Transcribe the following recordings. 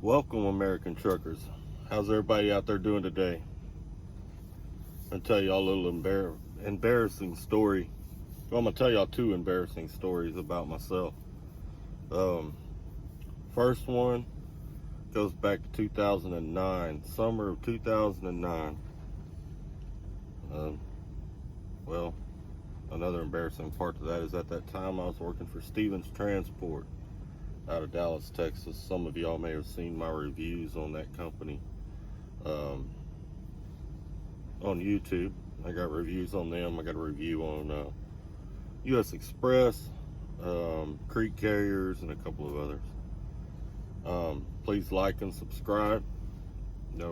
Welcome, American truckers. How's everybody out there doing today? I'm gonna tell y'all a little embarrassing story. Well, I'm gonna tell y'all two embarrassing stories about myself. First one goes back to 2009, summer of 2009. Well, another embarrassing part to that is at that time I was working for Stevens Transport out of Dallas, Texas. Some of y'all may have seen my reviews on that company on YouTube. I got reviews on them. I got a review on US Express, Creek Carriers, and a couple of others. Please like and subscribe.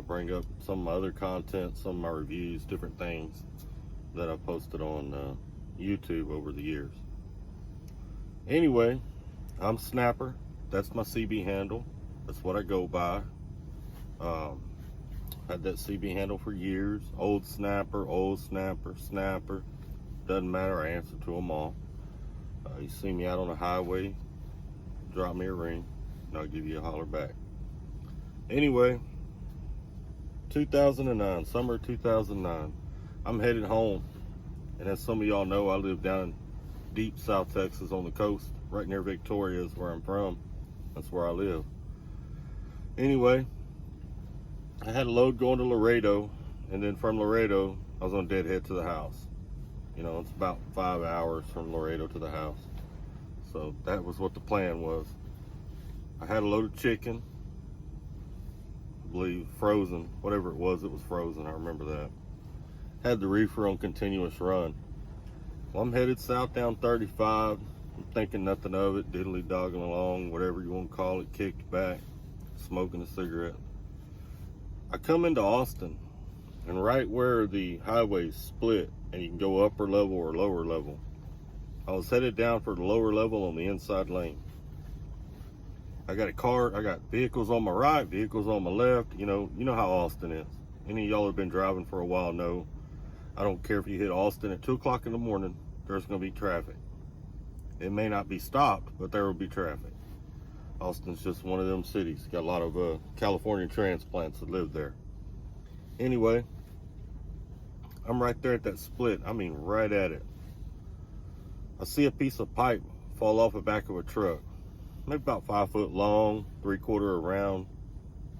Bring up some of my other content, some of my reviews, different things that I've posted on YouTube over the years. Anyway, I'm Snapper. That's my CB handle. That's what I go by. Had that CB handle for years. Old Snapper, Snapper. Doesn't matter, I answer to them all. You see me out on the highway, drop me a ring, and I'll give you a holler back. Anyway, 2009, summer 2009. I'm headed home. And as some of y'all know, I live down in deep South Texas on the coast, right near Victoria is where I'm from. That's where I live. Anyway, I had a load going to Laredo, and then from Laredo, I was on deadhead to the house. It's about 5 hours from Laredo to the house. So that was what the plan was. I had a load of chicken, I believe frozen, whatever it was frozen, I remember that. Had the reefer on continuous run. Well, I'm headed south down 35. I'm thinking nothing of it, diddly dogging along, whatever you want to call it, kicked back, smoking a cigarette. I come into Austin, and right where the highways split, and you can go upper level or lower level, I was headed down for the lower level on the inside lane. I got vehicles on my right, vehicles on my left. You know how Austin is. Any of y'all have been driving for a while know, I don't care if you hit Austin at 2 o'clock in the morning, there's going to be traffic. It may not be stopped, but there will be traffic. Austin's just one of them cities. Got a lot of California transplants that live there. Anyway, I'm right there at that split. I mean, right at it. I see a piece of pipe fall off the back of a truck. Maybe about 5 foot long, 3/4 around,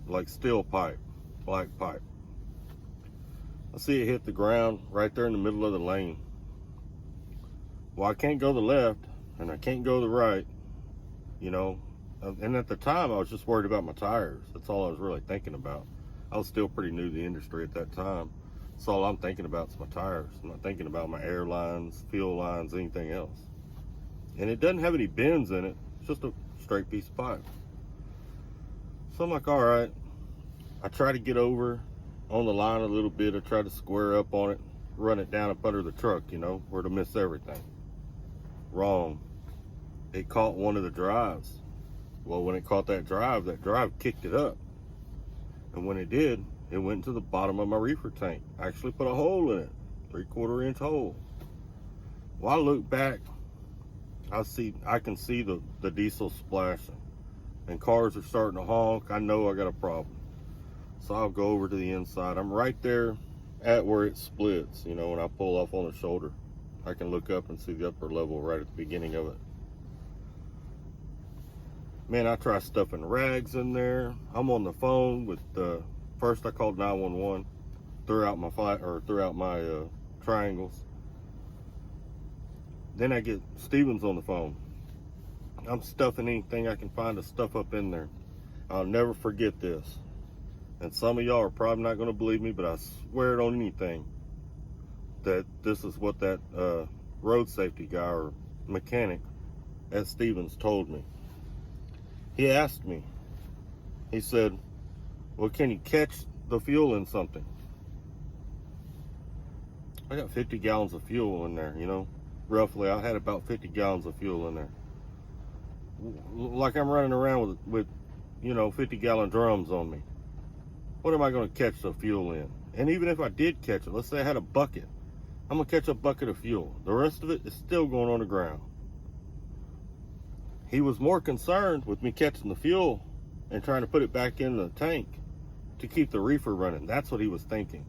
like steel pipe, black pipe. I see it hit the ground right there in the middle of the lane. Well, I can't go to the left and I can't go to the right, and at the time I was just worried about my tires. That's all I was really thinking about. I was still pretty new to the industry at that time. So all I'm thinking about is my tires. I'm not thinking about my air lines, fuel lines, anything else. And it doesn't have any bends in it. It's just a straight piece of pipe. So I'm like, all right. I try to get over on the line a little bit. I try to square up on it, run it down up under the truck, where to miss everything. Wrong. It caught one of the drives. Well, when it caught that drive kicked it up. And when it did, it went into the bottom of my reefer tank. I actually put a hole in it, 3/4 inch hole. Well, I look back, I can see the diesel splashing, and cars are starting to honk. I know I got a problem. So I'll go over to the inside. I'm right there at where it splits, when I pull off on the shoulder. I can look up and see the upper level right at the beginning of it. Man, I try stuffing rags in there. I'm on the phone with first I called 911 throughout my triangles. Then I get Stevens on the phone. I'm stuffing anything I can find to stuff up in there. I'll never forget this. And some of y'all are probably not going to believe me, but I swear it on anything that this is what that road safety guy or mechanic at Stevens told me. He asked me, he said, well, can you catch the fuel in something? I got 50 gallons of fuel in there, roughly. I had about 50 gallons of fuel in there. Like I'm running around with 50-gallon drums on me. What am I going to catch the fuel in? And even if I did catch it, let's say I had a bucket, I'm going to catch a bucket of fuel. The rest of it is still going on the ground. He was more concerned with me catching the fuel and trying to put it back in the tank to keep the reefer running. That's what he was thinking.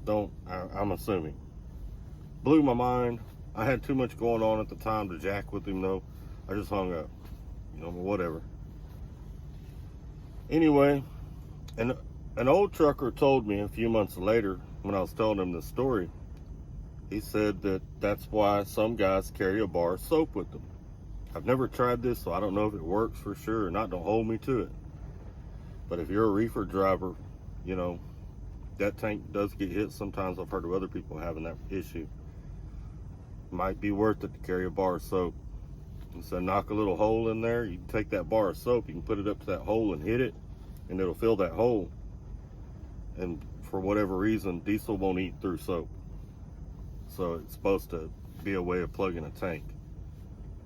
I'm assuming. Blew my mind. I had too much going on at the time to jack with him though. I just hung up. Whatever. Anyway, an old trucker told me a few months later when I was telling him this story, he said that that's why some guys carry a bar of soap with them. I've never tried this, so I don't know if it works for sure or not. Don't hold me to it. But if you're a reefer driver, that tank does get hit sometimes. I've heard of other people having that issue. Might be worth it to carry a bar of soap. And so knock a little hole in there. You can take that bar of soap, you can put it up to that hole and hit it, and it'll fill that hole. And for whatever reason, diesel won't eat through soap. So it's supposed to be a way of plugging a tank.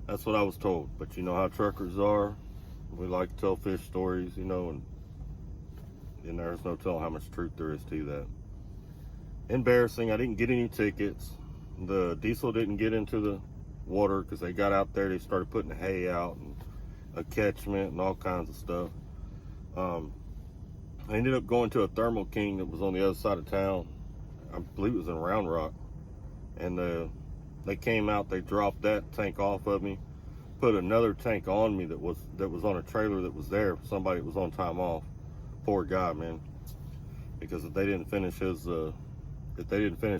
That's what I was told. But you know how truckers are. We like to tell fish stories, and there's no telling how much truth there is to that. Embarrassing. I didn't get any tickets. The diesel didn't get into the water because they got out there. They started putting hay out and a catchment and all kinds of stuff. I ended up going to a Thermal King that was on the other side of town. I believe it was in Round Rock. And they came out, they dropped that tank off of me, put another tank on me that was on a trailer that was there. Somebody that was on time off. Poor guy, man. Because if they didn't finish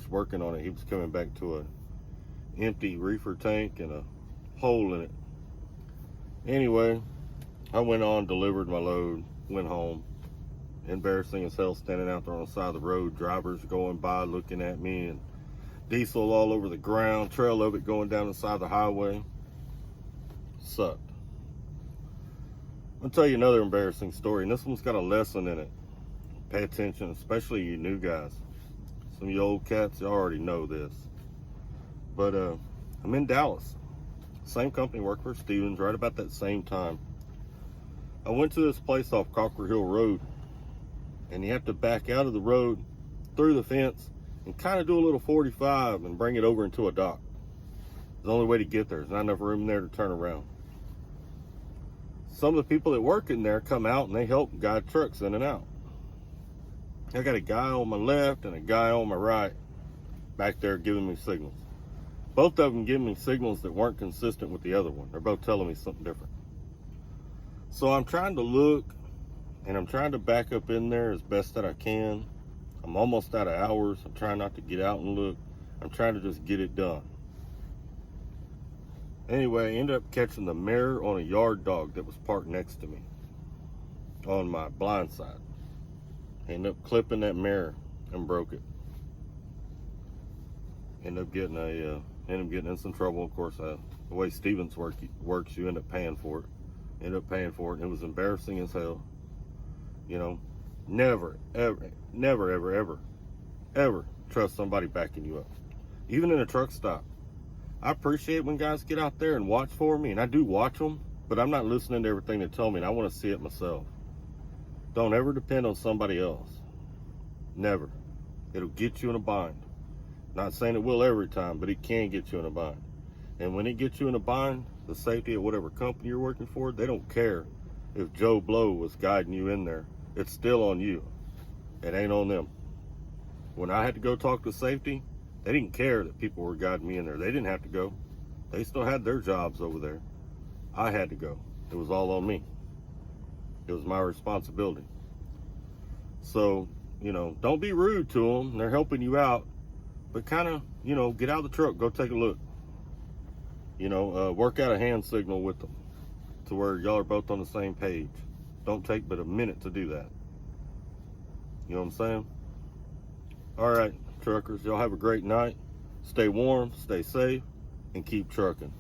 working on it, he was coming back to an empty reefer tank and a hole in it. Anyway, I went on, delivered my load, went home. Embarrassing as hell, standing out there on the side of the road, drivers going by looking at me, and diesel all over the ground, trail of it going down the side of the highway. Sucked. I'll tell you another embarrassing story, and this one's got a lesson in it. Pay attention, especially you new guys. Some of you old cats, you already know this. But I'm in Dallas. Same company, worked for Stevens, right about that same time. I went to this place off Cocker Hill Road, and you have to back out of the road, through the fence, and kind of do a little 45 and bring it over into a dock. It's the only way to get there. There's not enough room there to turn around. Some of the people that work in there come out and they help guide trucks in and out. I got a guy on my left and a guy on my right back there giving me signals. Both of them giving me signals that weren't consistent with the other one. They're both telling me something different. So I'm trying to look, and I'm trying to back up in there as best that I can. I'm almost out of hours. I'm trying not to get out and look. I'm trying to just get it done. Anyway, I ended up catching the mirror on a yard dog that was parked next to me on my blind side. I ended up clipping that mirror and broke it. Ended up getting in some trouble. Of course, the way Stevens works, you end up paying for it. Ended up paying for it, and it was embarrassing as hell. Never, ever trust somebody backing you up. Even in a truck stop. I appreciate when guys get out there and watch for me, and I do watch them, but I'm not listening to everything they tell me, and I want to see it myself. Don't ever depend on somebody else. Never. It'll get you in a bind. Not saying it will every time, but it can get you in a bind. And when it gets you in a bind, the safety of whatever company you're working for, they don't care if Joe Blow was guiding you in there. It's still on you. It ain't on them. When I had to go talk to safety, they didn't care that people were guiding me in there. They didn't have to go. They still had their jobs over there. I had to go. It was all on me. It was my responsibility. So, don't be rude to them. They're helping you out. But kind of, get out of the truck. Go take a look. Work out a hand signal with them to where y'all are both on the same page. Don't take but a minute to do that. You know what I'm saying? All right, truckers, y'all have a great night. Stay warm, stay safe, and keep trucking.